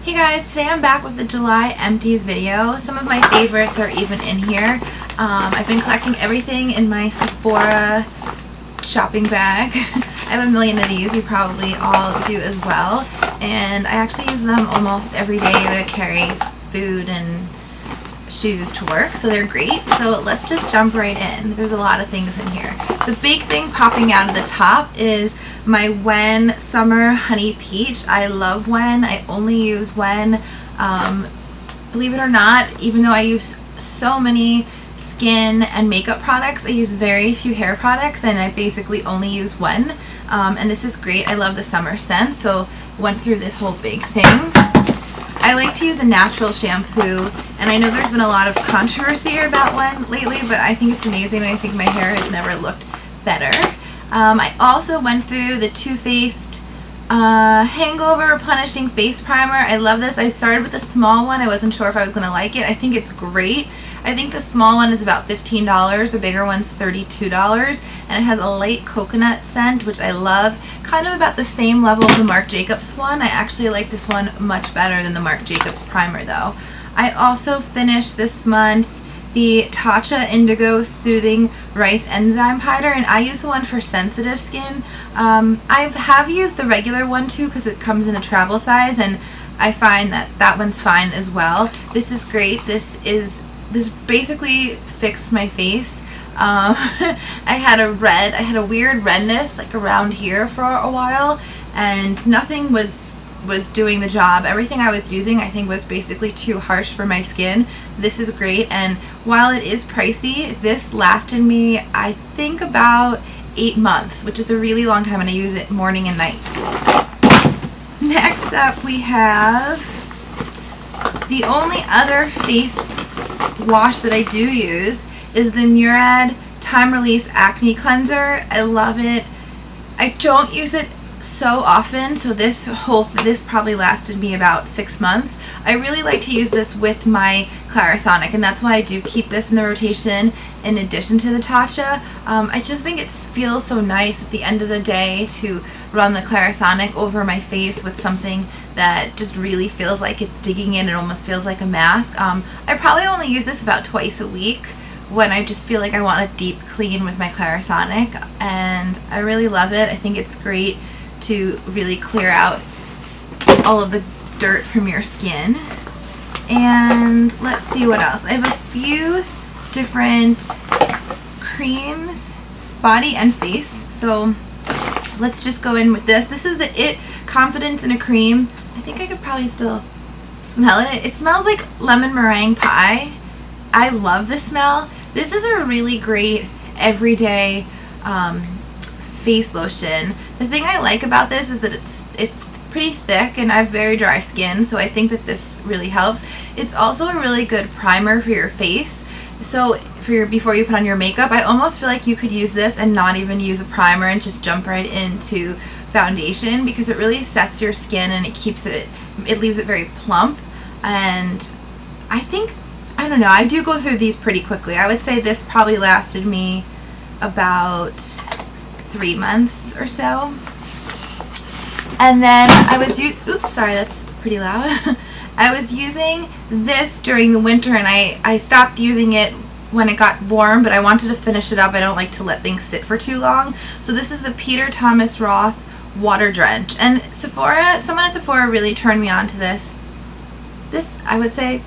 Hey guys, today I'm back with the July Empties video. Some of my favorites are even in here. I've been collecting everything in my Sephora shopping bag. I have a million of these, you probably all do as well. And I actually use them almost every day to carry food and shoes to work, so they're great. So let's just jump right in. There's a lot of things in here. The big thing popping out of the top is my WEN Summer Honey Peach. I love WEN. I only use WEN. Believe it or not, even though I use so many skin and makeup products, I use very few hair products, and I basically only use WEN. And this is great. I love the summer scent, so went through this whole big thing. I like to use a natural shampoo, and I know there's been a lot of controversy about WEN lately, but I think it's amazing, and I think my hair has never looked better. I also went through the Too Faced Hangover Replenishing Face Primer. I love this. I started with the small one. I wasn't sure if I was going to like it. I think it's great. I think the small one is about $15. The bigger one's $32, and it has a light coconut scent, which I love. Kind of about the same level of the Marc Jacobs one. I actually like this one much better than the Marc Jacobs primer though. I also finished this month the Tatcha Indigo Soothing Rice Enzyme Powder, and I use the one for sensitive skin. I have used the regular one too because it comes in a travel size, and I find that that one's fine as well. This is great. This basically fixed my face. I had a weird redness like around here for a while, and nothing was doing the job. Everything I was using I think was basically too harsh for my skin. This is great, and while it is pricey, this lasted me I think about 8 months, which is a really long time, and I use it morning and night. Next up we have the only other face wash that I do use is the Murad Time Release Acne Cleanser. I love it. I don't use it so often, so this probably lasted me about 6 months. I really like to use this with my Clarisonic, and that's why I do keep this in the rotation in addition to the Tatcha. I just think it feels so nice at the end of the day to run the Clarisonic over my face with something that just really feels like it's digging in. It almost feels like a mask. I probably only use this about twice a week when I just feel like I want a deep clean with my Clarisonic, and I really love it. I think it's great to really clear out all of the dirt from your skin. And let's see what else. I have a few different creams, body and face, so let's just go in with this. This is the IT Confidence in a Cream. I think I could probably still smell it. It smells like lemon meringue pie. I love the smell. This is a really great everyday face lotion. The thing I like about this is that it's pretty thick, and I have very dry skin, so I think that this really helps. It's also a really good primer for your face. So before you put on your makeup, I almost feel like you could use this and not even use a primer and just jump right into foundation, because it really sets your skin and it leaves it very plump. And I don't know, I do go through these pretty quickly. I would say this probably lasted me about 3 months or so. And then oops, sorry, that's pretty loud. I was using this during the winter, and I stopped using it when it got warm, but I wanted to finish it up. I don't like to let things sit for too long. So this is the Peter Thomas Roth Water Drench, and someone at Sephora really turned me on to this. This, I would say,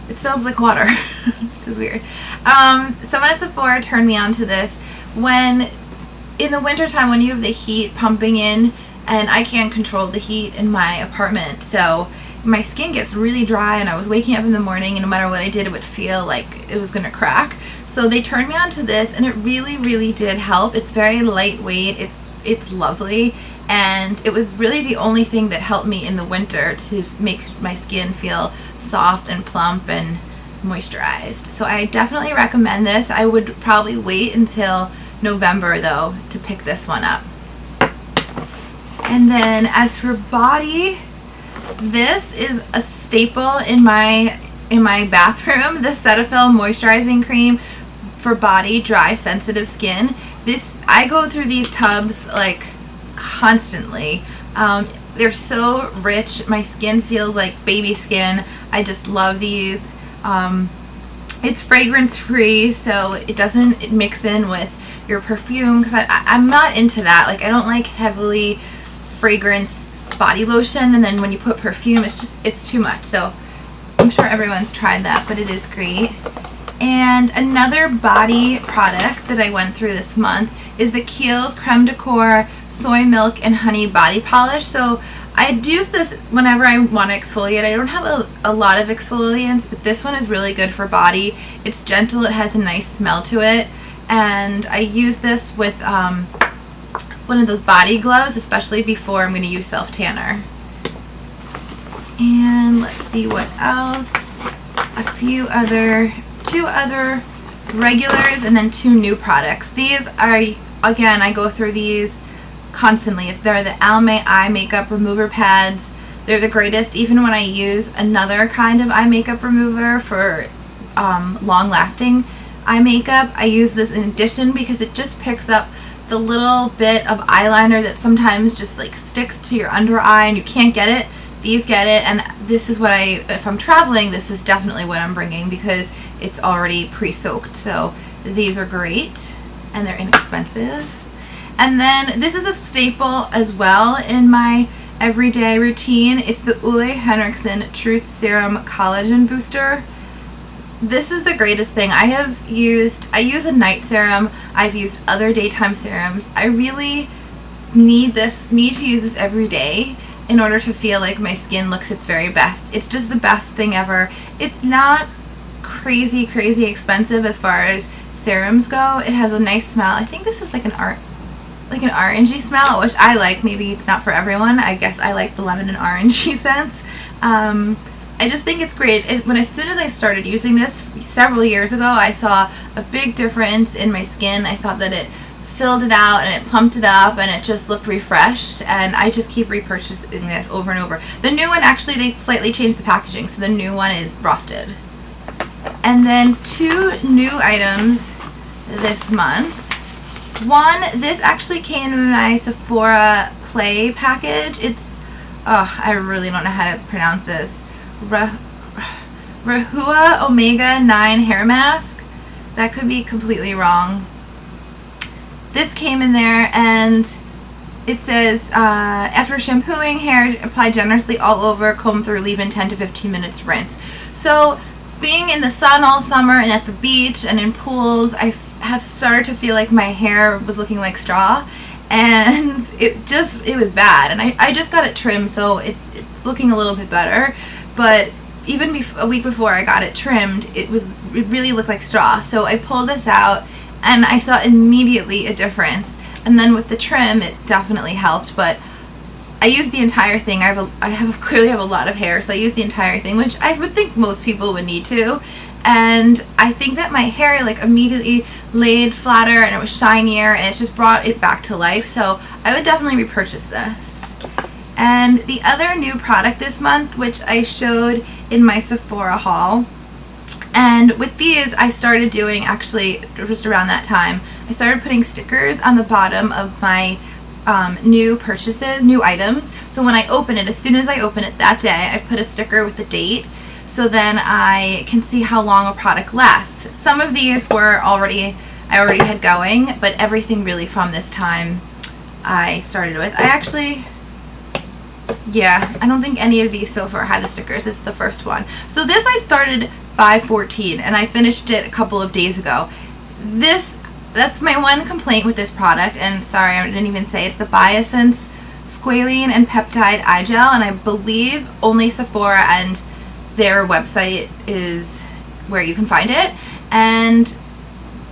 it smells like water, which is weird. Someone at Sephora turned me on to this when in the wintertime, when you have the heat pumping in, and I can't control the heat in my apartment, so my skin gets really dry, and I was waking up in the morning, and no matter what I did, it would feel like it was gonna crack. So they turned me on to this, and it really, really did help. It's very lightweight. It's lovely, and it was really the only thing that helped me in the winter to make my skin feel soft and plump and moisturized. So I definitely recommend this. I would probably wait until November though to pick this one up. And then as for body, this is a staple in my bathroom, the Cetaphil moisturizing cream for body, dry, sensitive skin. I go through these tubs like constantly. They're so rich. My skin feels like baby skin. I just love these. It's fragrance free, so it doesn't mix in with your perfume, because I'm not into that. Like, I don't like heavily fragrance body lotion, and then when you put perfume, it's too much. So I'm sure everyone's tried that, but it is great. And another body product that I went through this month is the Kiehl's Creme de Corps Soy Milk and Honey Body Polish. So I'd use this whenever I want to exfoliate. I don't have a lot of exfoliants, but this one is really good for body. It's gentle, it has a nice smell to it, and I use this with one of those body gloves, especially before I'm going to use self tanner. And let's see what else. Two other regulars, and then 2 new products. These are, again, I go through these constantly. They're the Almay eye makeup remover pads. They're the greatest, even when I use another kind of eye makeup remover for long lasting eye makeup. I use this in addition because it just picks up the little bit of eyeliner that sometimes just like sticks to your under eye and you can't get it. These get it, and this is what if I'm traveling, this is definitely what I'm bringing because it's already pre-soaked. So these are great, and they're inexpensive. And then this is a staple as well in my everyday routine. It's the Ole Henriksen Truth Serum Collagen Booster. This is the greatest thing. I use a night serum. I've used other daytime serums. I really need to use this every day in order to feel like my skin looks its very best. It's just the best thing ever. It's not crazy expensive as far as serums go. It has a nice smell. I think this is like an orangey smell, which I like. Maybe it's not for everyone. I guess I like the lemon and orangey scents. I just think it's great. As soon as I started using this several years ago, I saw a big difference in my skin. I thought that it filled it out and it plumped it up and it just looked refreshed, and I just keep repurchasing this over and over. The new one, actually, they slightly changed the packaging, so the new one is frosted. And then 2 new items this month. One, this actually came in my Sephora Play package. It's, I really don't know how to pronounce this. Rahua Omega 9 hair mask. That could be completely wrong. This came in there, and it says, after shampooing hair, apply generously all over, comb through, leave in 10 to 15 minutes, rinse. So being in the sun all summer and at the beach and in pools, I have started to feel like my hair was looking like straw, and it was bad. And I just got it trimmed, so it's looking a little bit better. But even a week before I got it trimmed, it really looked like straw. So I pulled this out, and I saw immediately a difference. And then with the trim, it definitely helped. But I used the entire thing. I clearly have a lot of hair, so I used the entire thing, which I would think most people would need to. And I think that my hair like immediately laid flatter, and it was shinier, and it just brought it back to life. So I would definitely repurchase this. And the other new product this month, which I showed in my Sephora haul, and with these I started doing, actually just around that time, I started putting stickers on the bottom of my new purchases, new items. So when I open it, as soon as I open it that day, I put a sticker with the date, so then I can see how long a product lasts. Some of these I already had going, but everything really from this time I started with. I don't think any of these so far have the stickers. This is the first one. So this I started 5/14, and I finished it a couple of days ago. That's my one complaint with this product, and sorry, I didn't even say, it's the Biossance Squalene and Peptide Eye Gel, and I believe only Sephora and their website is where you can find it. And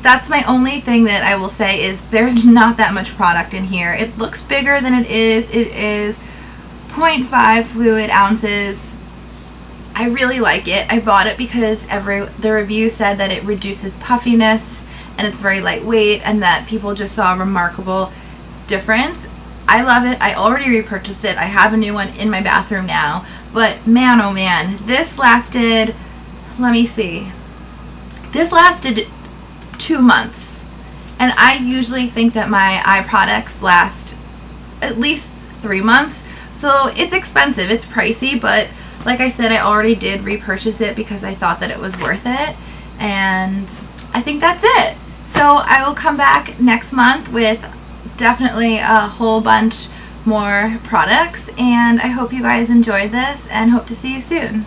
that's my only thing that I will say, is there's not that much product in here. It looks bigger than it is. It is 0.5 fluid ounces. I really like it. I bought it because the review said that it reduces puffiness and it's very lightweight, and that people just saw a remarkable difference. I love it. I already repurchased it. I have a new one in my bathroom now. But man, oh man, this lasted, let me see, this lasted 2 months. And I usually think that my eye products last at least 3 months. So it's expensive, it's pricey, but like I said, I already did repurchase it because I thought that it was worth it. And I think that's it. So I will come back next month with definitely a whole bunch more products, and I hope you guys enjoyed this and hope to see you soon.